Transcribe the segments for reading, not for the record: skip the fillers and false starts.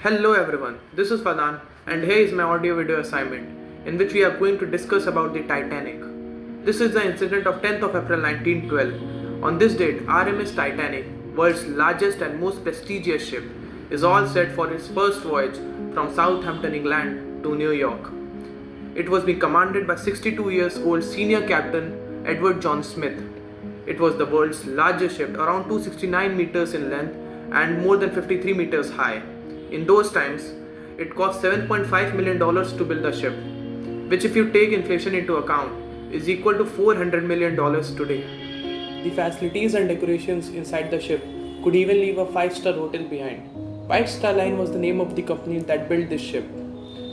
Hello everyone, this is Fardaan and here is my audio video assignment in which we are going to discuss about the Titanic. This is the incident of 10th of April 1912. On this date, RMS Titanic, world's largest and most prestigious ship, is all set for its first voyage from Southampton, England to New York. It was being commanded by 62 years old senior captain Edward John Smith. It was the world's largest ship, around 269 meters in length and more than 53 meters high. In those times, it cost $7.5 million to build the ship, which, if you take inflation into account, is equal to $400 million today. The facilities and decorations inside the ship could even leave a 5-star hotel behind. White Star Line was the name of the company that built this ship.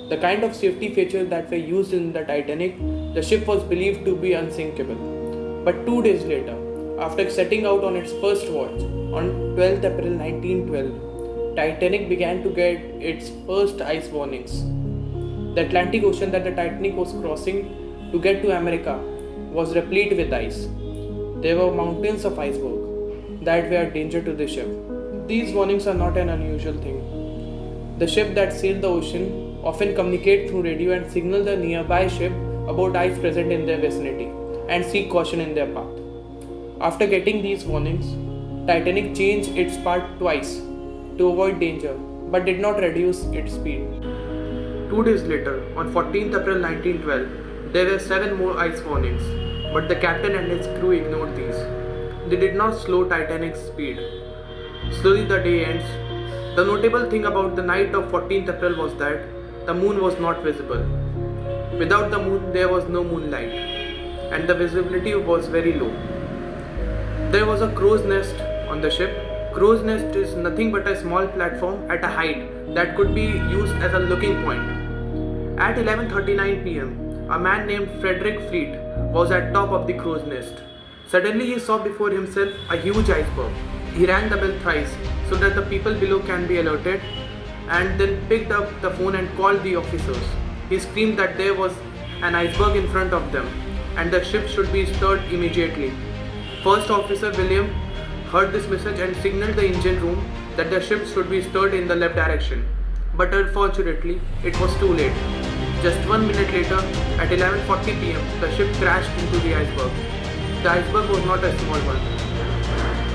The kind of safety features that were used in the Titanic, the ship was believed to be unsinkable. But 2 days later, after setting out on its first voyage, on 12th April 1912, Titanic began to get its first ice warnings. The Atlantic Ocean that the Titanic was crossing to get to America was replete with ice. There were mountains of iceberg that were a danger to the ship. These warnings are not an unusual thing. The ship that sailed the ocean often communicate through radio and signal the nearby ship about ice present in their vicinity and seek caution in their path. After getting these warnings, Titanic changed its path twice to avoid danger, but did not reduce its speed. 2 days later, on 14th April 1912, there were 7 more ice warnings, but the captain and his crew ignored these. They did not slow Titanic's speed. Slowly the day ends. The notable thing about the night of 14th April was that the moon was not visible. Without the moon, there was no moonlight, and the visibility was very low. There was a crow's nest on the ship. Crow's nest is nothing but a small platform at a height that could be used as a looking point. At 11:39 p.m., a man named Frederick Fleet was at top of the crow's nest. Suddenly he saw before himself a huge iceberg. He rang the bell thrice so that the people below can be alerted, and then picked up the phone and called the officers. He screamed that there was an iceberg in front of them and the ship should be stirred immediately. First Officer William heard this message and signaled the engine room that the ship should be stirred in the left direction. But unfortunately, it was too late. Just 1 minute later, at 11:40 p.m., the ship crashed into the iceberg. The iceberg was not a small one.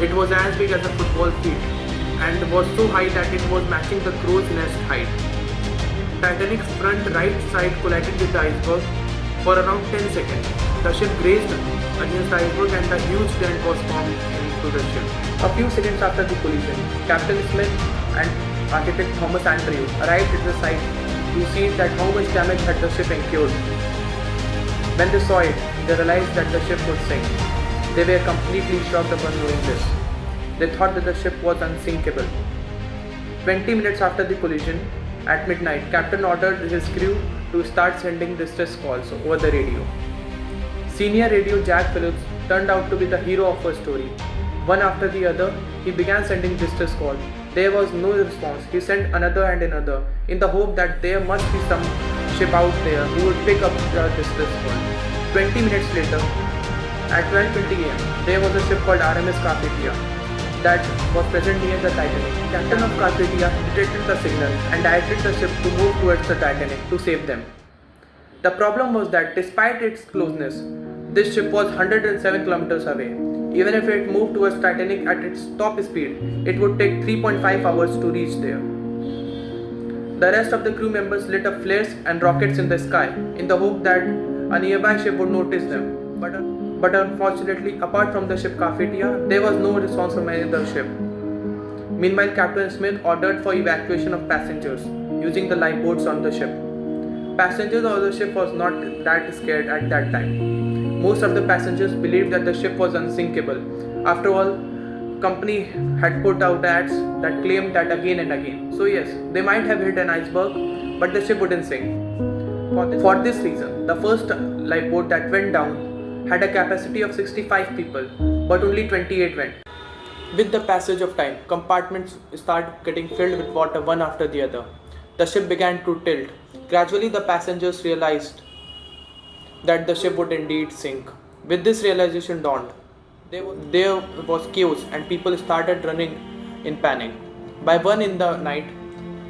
It was as big as a football field and was so high that it was matching the crow's nest height. Titanic's front right side collided with the iceberg for around 10 seconds. The ship grazed against the iceberg and a huge dent was formed into the ship. A few seconds after the collision, Captain Smith and architect Thomas Andrew arrived at the site to see that how much damage had the ship incurred. When they saw it, they realized that the ship would sink. They were completely shocked upon knowing this. They thought that the ship was unsinkable. 20 minutes after the collision, at midnight, Captain ordered his crew to start sending distress calls over the radio. Senior radio Jack Phillips turned out to be the hero of her story. One after the other, he began sending distress calls. There was no response. He sent another and another in the hope that there must be some ship out there who would pick up the distress call. 20 minutes later, at 12:20 am, there was a ship called RMS Carpathia that was present near the Titanic. Captain of Carpathia detected the signal and directed the ship to move towards the Titanic to save them. The problem was that despite its closeness, this ship was 107 kilometers away. Even if it moved towards Titanic at its top speed, it would take 3.5 hours to reach there. The rest of the crew members lit up flares and rockets in the sky in the hope that a nearby ship would notice them. But unfortunately, apart from the ship Carpathia, there was no response from any other ship. Meanwhile, Captain Smith ordered for evacuation of passengers using the lifeboats on the ship. Passengers on the ship was not that scared at that time. Most of the passengers believed that the ship was unsinkable. After all, company had put out ads that claimed that again and again. So yes, they might have hit an iceberg, but the ship wouldn't sink. For this reason, the first lifeboat that went down had a capacity of 65 people, but only 28 went. With the passage of time, compartments started getting filled with water one after the other. The ship began to tilt. Gradually, the passengers realized that the ship would indeed sink. With this realization dawned, there was chaos and people started running in panic. By 1 in the night,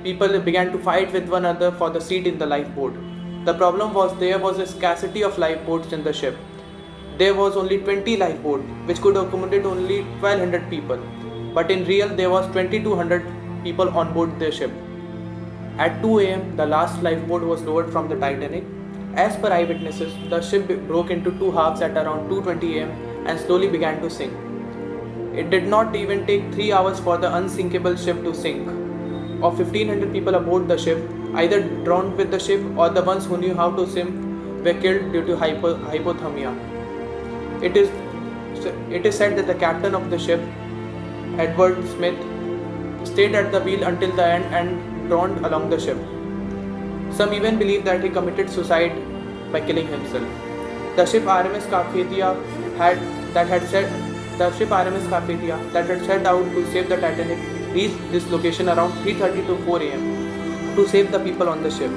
people began to fight with one another for the seat in the lifeboat. The problem was there was a scarcity of lifeboats in the ship. There was only 20 lifeboats which could accommodate only 1200 people, but in real there was 2200 people on board the ship. At 2 am, the last lifeboat was lowered from the Titanic. As per eyewitnesses, the ship broke into two halves at around 2:20 am and slowly began to sink. It did not even take 3 hours for the unsinkable ship to sink. Of 1500 people aboard the ship, either drowned with the ship or the ones who knew how to swim were killed due to hypothermia. It is said that the captain of the ship, Edward Smith, stayed at the wheel until the end and drowned along the ship. Some even believe that he committed suicide by killing himself. The ship RMS Carpathia that had set out to save the Titanic reached this location around 3:30 to 4 am to save the people on the ship.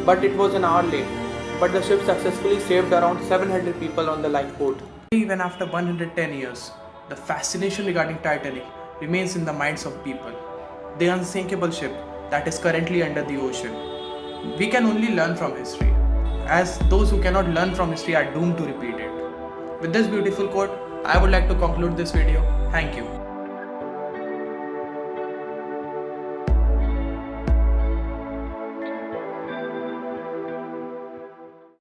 But it was an hour late. But the ship successfully saved around 700 people on the lifeboat. Even after 110 years, the fascination regarding Titanic remains in the minds of people. The unsinkable ship that is currently under the ocean. We can only learn from history, as those who cannot learn from history are doomed to repeat it. With this beautiful quote, I would like to conclude this video. Thank you.